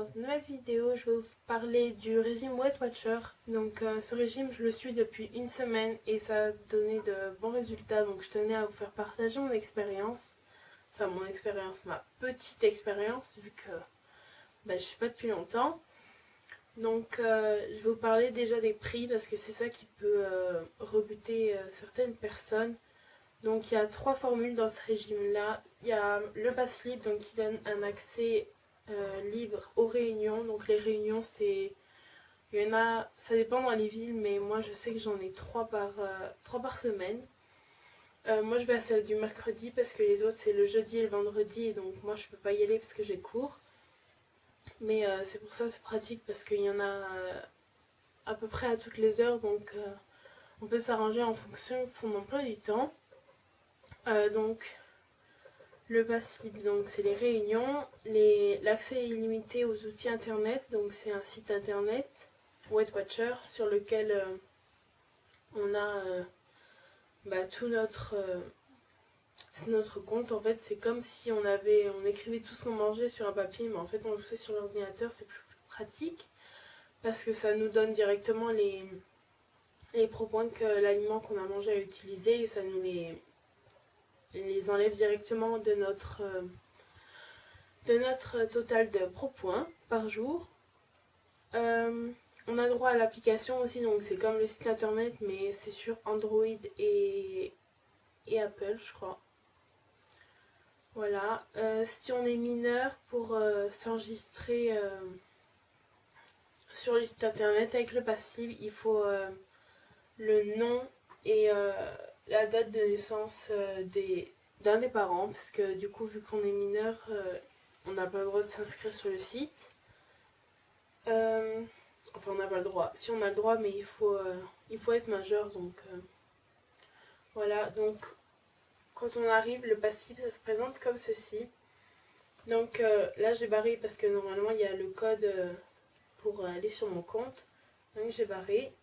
cette nouvelle vidéo, je vais vous parler du régime Weight Watcher. Donc ce régime, je le suis depuis une semaine et ça a donné de bons résultats. Donc je tenais à vous faire partager mon expérience. Enfin mon expérience, ma petite expérience, vu que je ne suis pas depuis longtemps. Donc je vais vous parler déjà des prix parce que c'est ça qui peut rebuter certaines personnes. Donc il y a 3 formules dans ce régime-là. Il y a le pass libre donc, qui donne un accès libre aux réunions. Donc les réunions, il y en a, ça dépend dans les villes, mais moi je sais que j'en ai 3 par semaine. Moi je vais à celle du mercredi parce que les autres c'est le jeudi et le vendredi, et donc moi je peux pas y aller parce que j'ai cours. Mais c'est pour ça c'est pratique parce qu'il y en a à peu près à toutes les heures, donc on peut s'arranger en fonction de son emploi du temps. Donc le pass libre, donc c'est les réunions, l'accès illimité aux outils internet, donc c'est un site internet, Weight Watcher, sur lequel on a tout c'est notre compte. En fait, c'est comme si on écrivait tout ce qu'on mangeait sur un papier, mais en fait on le fait sur l'ordinateur, c'est plus pratique parce que ça nous donne directement les propoints que l'aliment qu'on a mangé a utilisé, et ça nous les enlève directement de notre total de propoints par jour. On a droit à l'application aussi, donc c'est comme le site internet, mais c'est sur Android et Apple, je crois. Voilà. Si on est mineur, pour s'enregistrer sur le site internet avec le pass libre, il faut le nom et la date de naissance d'un des parents, parce que du coup, vu qu'on est mineur, on n'a pas le droit de s'inscrire sur le site. Enfin, on n'a pas le droit. Si, on a le droit, mais il faut être majeur, donc voilà. Donc quand on arrive, le passif, ça se présente comme ceci. Donc là, j'ai barré parce que normalement, il y a le code pour aller sur mon compte. Donc j'ai barré.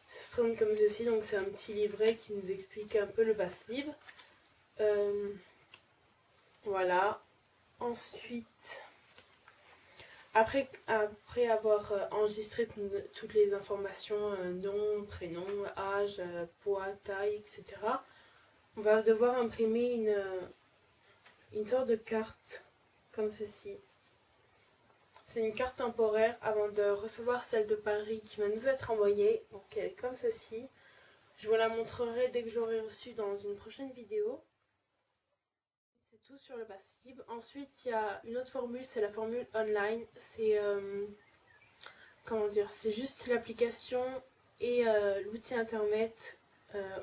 Ça se présente comme ceci. Donc c'est un petit livret qui nous explique un peu le pass libre. Voilà. Ensuite, après avoir enregistré toutes les informations, nom, prénom, âge, poids, taille, etc., on va devoir imprimer une sorte de carte comme ceci. C'est une carte temporaire avant de recevoir celle de Paris qui va nous être envoyée. Donc elle est comme ceci. Je vous la montrerai dès que je l'aurai reçue dans une prochaine vidéo. C'est tout sur le pass libre. Ensuite, il y a une autre formule, c'est la formule online. C'est c'est juste l'application et l'outil internet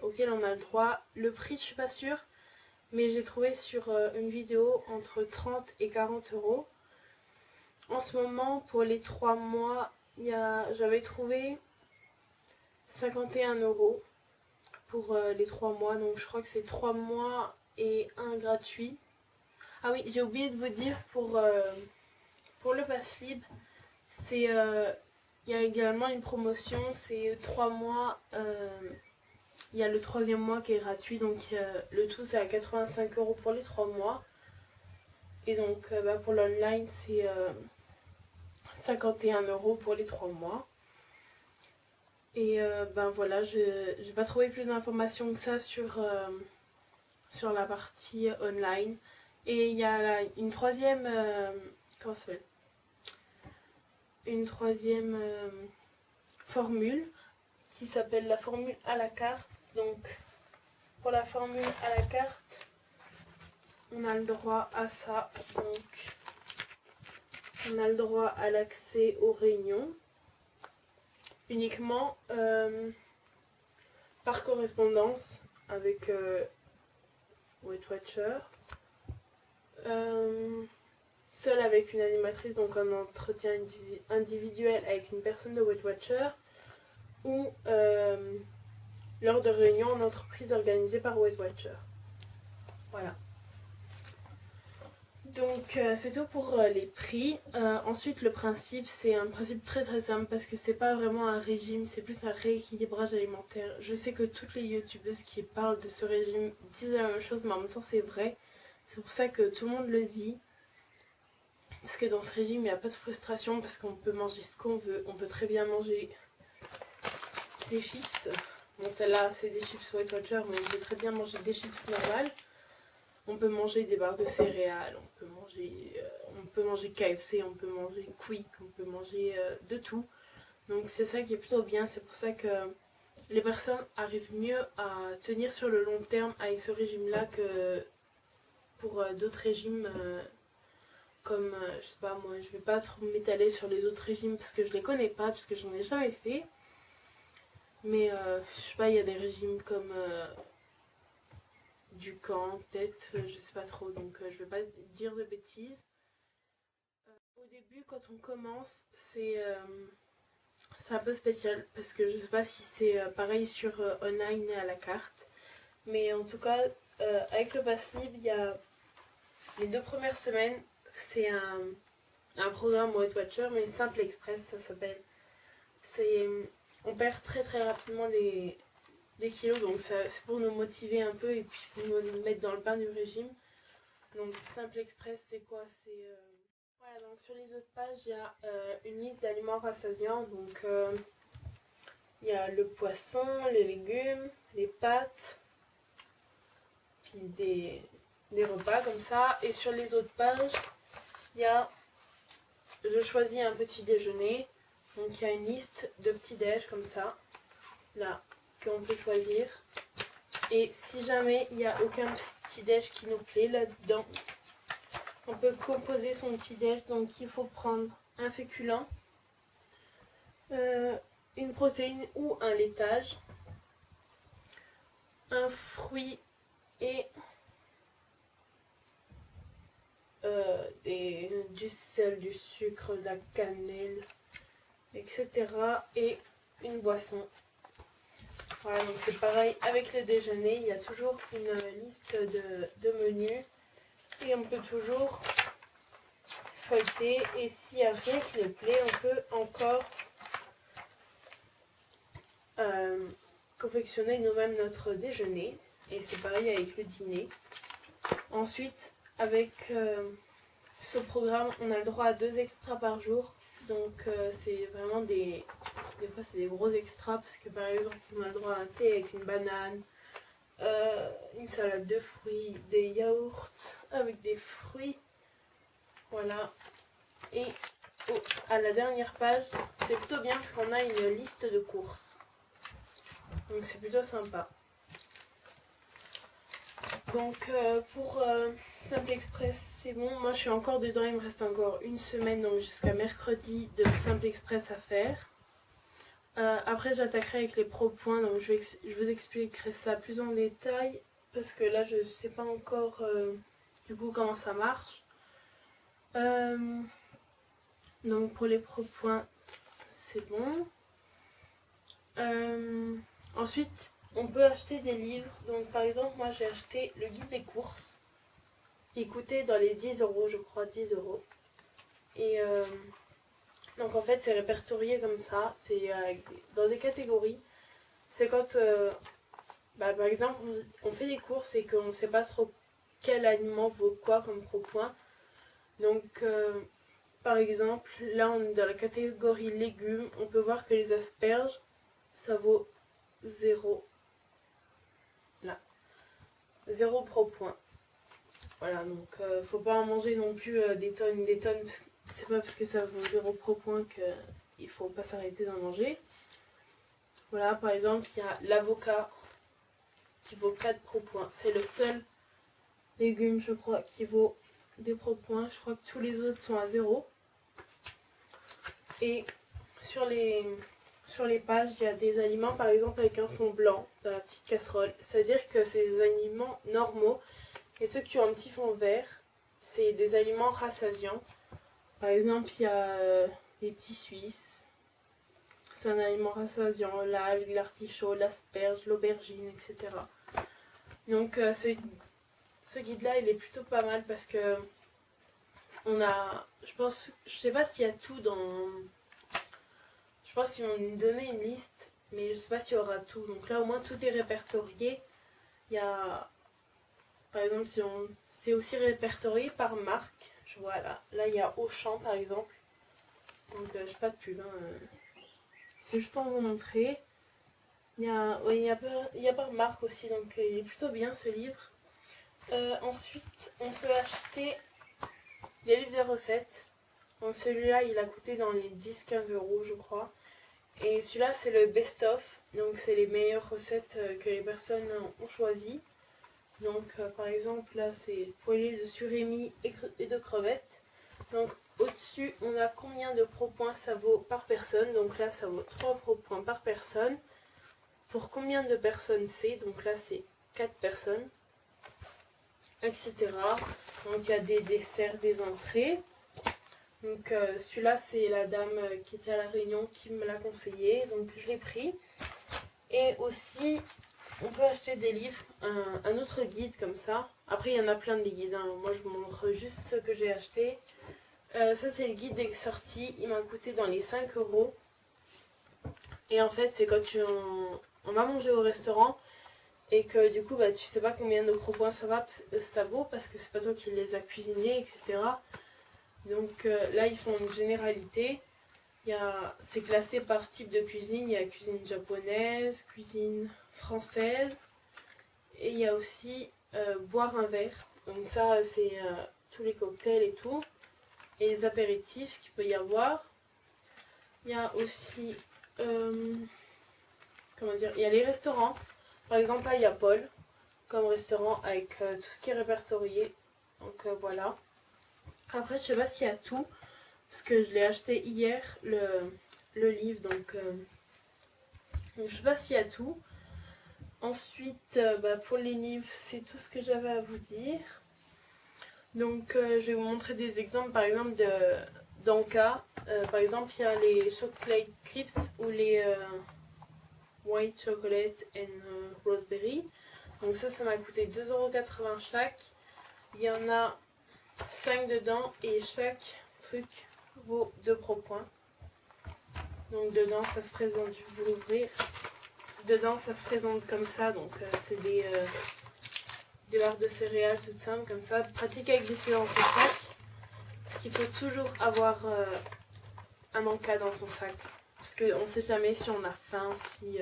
auquel on a le droit. Le prix, je suis pas sûre, mais j'ai trouvé sur une vidéo entre 30 et 40 euros. En ce moment, pour les 3 mois, j'avais trouvé 51 euros pour les 3 mois. Donc je crois que c'est 3 mois et un gratuit. Ah oui, j'ai oublié de vous dire, pour le pass libre, il y a également une promotion, c'est 3 mois. Il y a le 3e mois qui est gratuit, donc le tout c'est à 85 euros pour les 3 mois. Et donc pour l'online, c'est 51 euros pour les 3 mois. Et voilà, je n'ai pas trouvé plus d'informations que ça sur la partie online. Et il y a une troisième comment ça s'appelle, une troisième formule qui s'appelle la formule à la carte. Donc pour la formule à la carte, on a le droit à ça. Donc on a le droit à l'accès aux réunions uniquement par correspondance avec Weight Watcher, seul avec une animatrice, donc un entretien individuel avec une personne de Weight Watcher, ou lors de réunions en entreprise organisées par Weight Watcher. Voilà. Donc c'est tout pour les prix. Ensuite, le principe, c'est un principe très très simple parce que c'est pas vraiment un régime, c'est plus un rééquilibrage alimentaire. Je sais que toutes les youtubeuses qui parlent de ce régime disent la même chose, mais en même temps c'est vrai. C'est pour ça que tout le monde le dit. parce que dans ce régime il n'y a pas de frustration parce qu'on peut manger ce qu'on veut. On peut très bien manger des chips. Bon, celle-là c'est des chips Weight Watcher, mais on peut très bien manger des chips normales. On peut manger des barres de céréales, on peut manger KFC, on peut manger Quick, on peut manger de tout. Donc c'est ça qui est plutôt bien, c'est pour ça que les personnes arrivent mieux à tenir sur le long terme avec ce régime-là que pour d'autres régimes comme, je sais pas moi, je vais pas trop m'étaler sur les autres régimes parce que je les connais pas, parce que j'en ai jamais fait. Mais je sais pas, il y a des régimes comme du camp, peut-être, je sais pas trop, donc je vais pas dire de bêtises. Au début, quand on commence, c'est un peu spécial parce que je sais pas si c'est pareil sur online et à la carte. Mais en tout cas, avec le pass libre, il y a les 2 premières semaines, c'est un programme Weight Watcher, mais Simple Express, ça s'appelle. On perd très très rapidement des kilos, donc c'est pour nous motiver un peu et puis pour nous mettre dans le bain du régime. Donc Simple Express, c'est quoi? Voilà, donc sur les autres pages, il y a une liste d'aliments rassasiants. Donc il y a le poisson, les légumes, les pâtes, puis des repas comme ça. Et sur les autres pages, il y a je choisis un petit déjeuner. Donc il y a une liste de petits déj comme ça, là, qu'on peut choisir. Et si jamais il n'y a aucun petit déj qui nous plaît là-dedans, on peut composer son petit déj. Donc il faut prendre un féculent, une protéine ou un laitage, un fruit et du sel, du sucre, de la cannelle, etc. Et une boisson. Voilà, donc c'est pareil avec le déjeuner, il y a toujours une liste de menus et on peut toujours feuilleter, et s'il n'y a rien qui nous plaît, on peut encore confectionner nous-mêmes notre déjeuner, et c'est pareil avec le dîner. Ensuite, avec ce programme, on a le droit à 2 extras par jour. Donc c'est vraiment des fois c'est des gros extras parce que par exemple on a le droit à un thé avec une banane, une salade de fruits, des yaourts avec des fruits, voilà. Et à la dernière page, c'est plutôt bien parce qu'on a une liste de courses, donc c'est plutôt sympa. Donc pour Simple Express c'est bon, moi je suis encore dedans, il me reste encore une semaine, donc jusqu'à mercredi de Simple Express à faire. Après j'attaquerai avec les pro points, donc je vous expliquerai ça plus en détail parce que là je sais pas encore du coup comment ça marche. Donc pour les pro points c'est bon. Ensuite on peut acheter des livres, donc par exemple moi j'ai acheté le guide des courses. Il coûtait dans les 10 euros, je crois, 10 euros. Et donc en fait, c'est répertorié comme ça, c'est dans des catégories. C'est quand, par exemple, on fait des courses et qu'on ne sait pas trop quel aliment vaut quoi comme pro-point. Donc, par exemple, là, on est dans la catégorie légumes. On peut voir que les asperges, ça vaut 0. Là, 0 pro-point. Voilà, donc faut pas en manger non plus des tonnes, parce que c'est pas parce que ça vaut 0 pro point qu'il faut pas s'arrêter d'en manger. Voilà, par exemple, il y a l'avocat qui vaut 4 pro points. C'est le seul légume, je crois, qui vaut des pro points. Je crois que tous les autres sont à 0. Et sur les pages, il y a des aliments, par exemple, avec un fond blanc dans la petite casserole. C'est-à-dire que c'est des aliments normaux. Et ceux qui ont un petit fond vert, c'est des aliments rassasiants. Par exemple, il y a des petits suisses. C'est un aliment rassasiant. L'algue, l'artichaut, l'asperge, l'aubergine, etc. Donc ce guide-là, il est plutôt pas mal parce que je sais pas s'il y a tout dans... Je pense qu'ils vont nous donner une liste, mais je sais pas s'il y aura tout. Donc là, au moins, tout est répertorié. Il y a... Par exemple, c'est aussi répertorié par marque. Je vois là il y a Auchan par exemple. Donc je fais pas de pub. C'est juste pour vous montrer. Il y a par marque aussi, donc il est plutôt bien ce livre. Ensuite, on peut acheter des livres de recettes. Donc celui-là, il a coûté dans les 10-15 euros, je crois. Et celui-là, c'est le best-of. Donc c'est les meilleures recettes que les personnes ont choisies. Donc par exemple, là, c'est poêlée de surimi et de crevettes. Donc au-dessus, on a combien de pro-points ça vaut par personne. Donc là, ça vaut 3 pro-points par personne. Pour combien de personnes c'est. Donc là, c'est 4 personnes, etc. Donc il y a des desserts, des entrées. Donc celui-là, c'est la dame qui était à la réunion qui me l'a conseillé. Donc je l'ai pris. Et aussi, on peut acheter des livres, un autre guide comme ça. Après, il y en a plein de guides. Moi, je vous montre juste ce que j'ai acheté. Ça, c'est le guide des sorties. Il m'a coûté dans les 5 euros. Et en fait, c'est quand on va manger au restaurant et que du coup, bah, tu sais pas combien de points ça vaut parce que c'est pas toi qui les as cuisinés, etc. Donc là, ils font une généralité. C'est classé par type de cuisine. Il y a cuisine japonaise, cuisine française. Et il y a aussi boire un verre. Donc ça, c'est tous les cocktails et tout. Et les apéritifs qu'il peut y avoir. Il y a aussi... comment dire, il y a les restaurants. Par exemple, là, il y a Paul comme restaurant avec tout ce qui est répertorié. Donc voilà. Après, je sais pas s'il y a tout. Parce que je l'ai acheté hier, le livre. Donc je sais pas s'il y a tout. Ensuite, pour les livres, c'est tout ce que j'avais à vous dire. Donc je vais vous montrer des exemples, par exemple, d'Anka. Par exemple, il y a les chocolate clips ou les white chocolate and raspberry. Donc ça m'a coûté 2,80 € chaque. Il y en a 5 dedans et chaque truc vaut 2 points. Donc dedans, ça se présente, je vais vous l'ouvrir. Dedans, ça se présente comme ça. Donc c'est des barres de céréales toutes simples comme ça. Pratique à glisser dans son sac. Parce qu'il faut toujours avoir un Anka dans son sac. Parce qu'on ne sait jamais si on a faim, si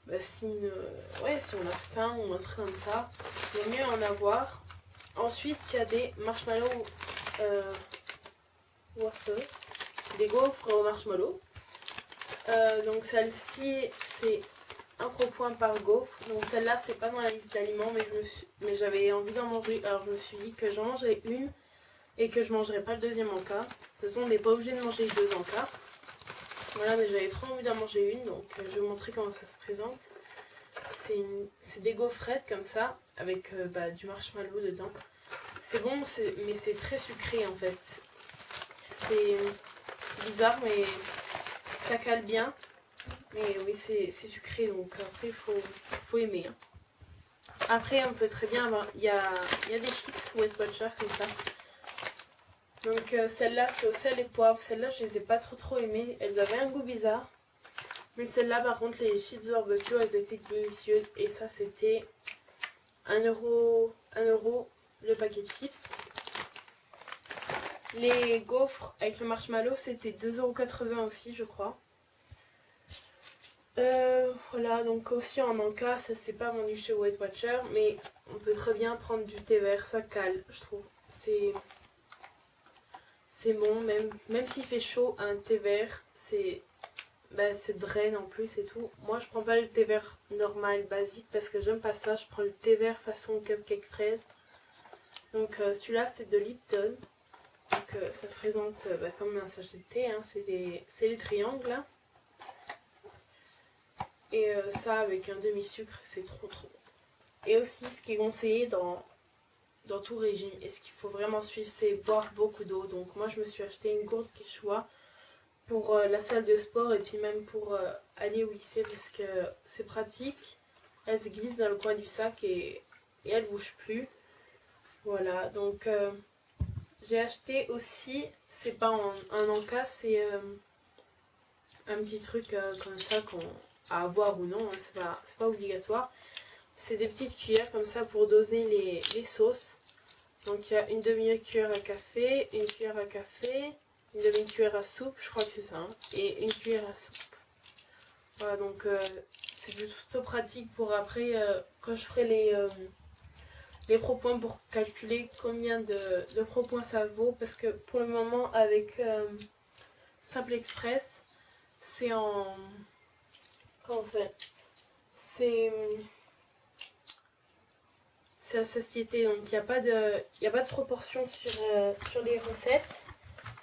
on a faim ou un truc comme ça. Il vaut mieux en avoir. Ensuite, il y a des marshmallows waffle. Des gaufres au marshmallow. Donc celle-ci, c'est un point par gaufre. Donc celle-là, c'est pas dans la liste d'aliments, mais j'avais envie d'en manger. Alors je me suis dit que j'en mangerais une et que je mangerais pas le deuxième Anka. De toute façon, on n'est pas obligé de manger les 2 Anka. Voilà, mais j'avais trop envie d'en manger une, donc je vais vous montrer comment ça se présente. C'est des gaufrettes comme ça, avec du marshmallow dedans. C'est bon, mais c'est très sucré en fait. C'est bizarre, mais ça cale bien. Mais oui, c'est sucré, donc après il faut aimer. Après, on peut très bien avoir... Il y a des chips Weight Watcher comme ça. Donc celle-là, c'est au sel et poivre. Celle-là, je les ai pas trop aimées. Elles avaient un goût bizarre. Mais celle-là, par contre, les chips barbecue, elles étaient délicieuses. Et ça, c'était 1 euro le paquet de chips. Les gaufres avec le marshmallow, c'était 2,80 € aussi, je crois. Voilà, donc aussi en Anka, ça c'est pas vendu chez Weight Watcher, mais on peut très bien prendre du thé vert, ça cale, je trouve. C'est bon, même s'il fait chaud, un thé vert, c'est draine en plus et tout. Moi je prends pas le thé vert normal, basique, parce que j'aime pas ça. Je prends le thé vert façon cupcake fraise. Donc celui-là c'est de Lipton. Donc ça se présente comme un sachet de thé, hein. C'est des triangles là. Et ça avec un demi-sucre, c'est trop bon. Et aussi ce qui est conseillé dans tout régime, et ce qu'il faut vraiment suivre, c'est boire beaucoup d'eau. Donc moi je me suis acheté une gourde Quechua pour la salle de sport et puis même pour aller au lycée parce que c'est pratique. Elle se glisse dans le coin du sac et elle bouge plus. Voilà, donc j'ai acheté aussi, c'est pas un Anka, c'est un petit truc comme ça à avoir ou non, hein, c'est pas obligatoire. C'est des petites cuillères comme ça pour doser les sauces. Donc il y a une demi-cuillère à café, une cuillère à café, une demi-cuillère à soupe, je crois que c'est ça, hein, et une cuillère à soupe. Voilà, donc c'est plutôt pratique pour après, quand je ferai les propoints pour calculer combien de propoints ça vaut. Parce que pour le moment, avec Simple Express, c'est en... Comment ça s'appelle ? C'est à satiété, donc il n'y a pas de proportion sur les recettes.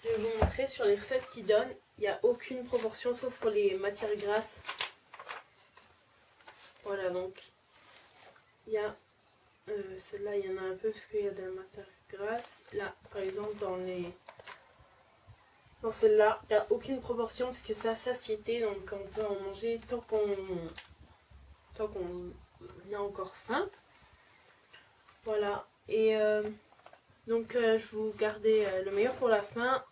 Je vais vous montrer sur les recettes qu'ils donnent. Il n'y a aucune proportion sauf pour les matières grasses. Voilà, donc il y a celle-là, il y en a un peu parce qu'il y a de la matière grasse. Là, par exemple, dans celle-là, il n'y a aucune proportion parce que c'est à satiété, donc on peut en manger tant qu'on a encore faim. Voilà, et donc je vous gardais le meilleur pour la fin.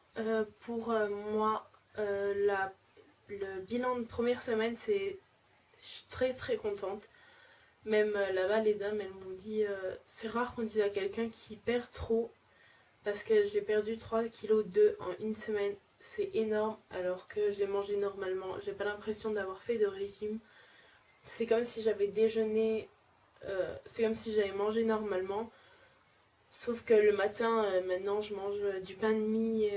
Pour moi, le bilan de première semaine, je suis très très contente. Même là-bas, les dames, elles m'ont dit c'est rare qu'on dise à quelqu'un qui perd trop, parce que j'ai perdu 3,2 kg en une semaine. C'est énorme, alors que j'ai mangé normalement. J'ai pas l'impression d'avoir fait de régime. C'est comme si j'avais déjeuné, c'est comme si j'avais mangé normalement. Sauf que le matin, maintenant, je mange du pain de mie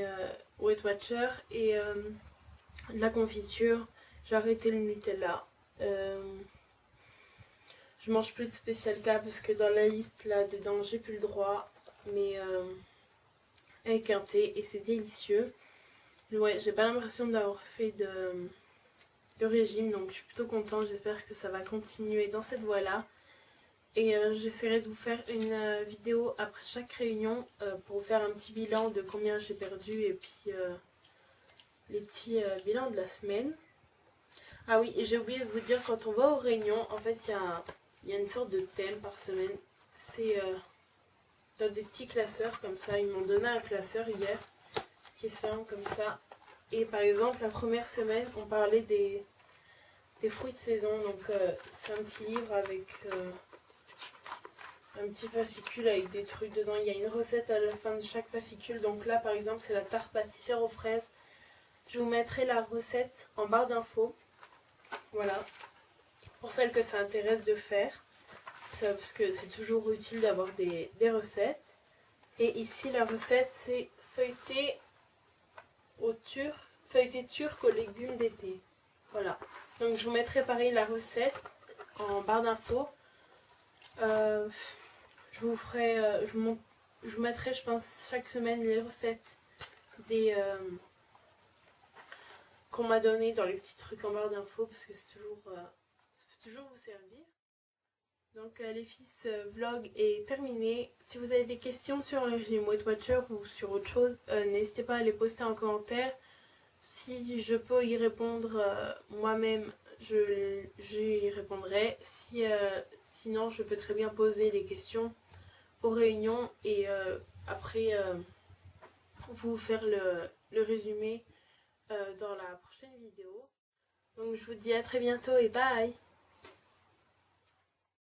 Weight Watcher et de la confiture. J'ai arrêté le Nutella. Je mange plus de Special K parce que dans la liste là-dedans, j'ai plus le droit. Mais avec un thé et c'est délicieux. Mais ouais, j'ai pas l'impression d'avoir fait de régime, donc je suis plutôt contente. J'espère que ça va continuer dans cette voie-là. Et j'essaierai de vous faire une vidéo après chaque réunion pour vous faire un petit bilan de combien j'ai perdu et puis les petits bilans de la semaine. Ah oui, j'ai oublié de vous dire, quand on va aux réunions, en fait, il y a une sorte de thème par semaine. C'est dans des petits classeurs comme ça. Ils m'ont donné un classeur hier qui se ferme comme ça. Et par exemple, la première semaine, on parlait des fruits de saison. Donc c'est un petit livre avec... un petit fascicule avec des trucs dedans. Il y a une recette à la fin de chaque fascicule. Donc là, par exemple, c'est la tarte pâtissière aux fraises. Je vous mettrai la recette en barre d'infos. Voilà. Pour celles que ça intéresse de faire. Parce que c'est toujours utile d'avoir des recettes. Et ici, la recette, c'est feuilleté turc aux légumes d'été. Voilà. Donc je vous mettrai pareil la recette en barre d'infos. Je vous mettrai, je pense, chaque semaine les recettes qu'on m'a donné dans les petits trucs en barre d'infos parce que ça peut toujours vous servir. Donc les filles, ce vlog est terminé. Si vous avez des questions sur le régime Weight Watcher ou sur autre chose, n'hésitez pas à les poster en commentaire. Si je peux y répondre moi-même, j'y répondrai. Sinon, je peux très bien poser des questions aux réunions et après vous faire le résumé dans la prochaine vidéo. Donc je vous dis à très bientôt et bye!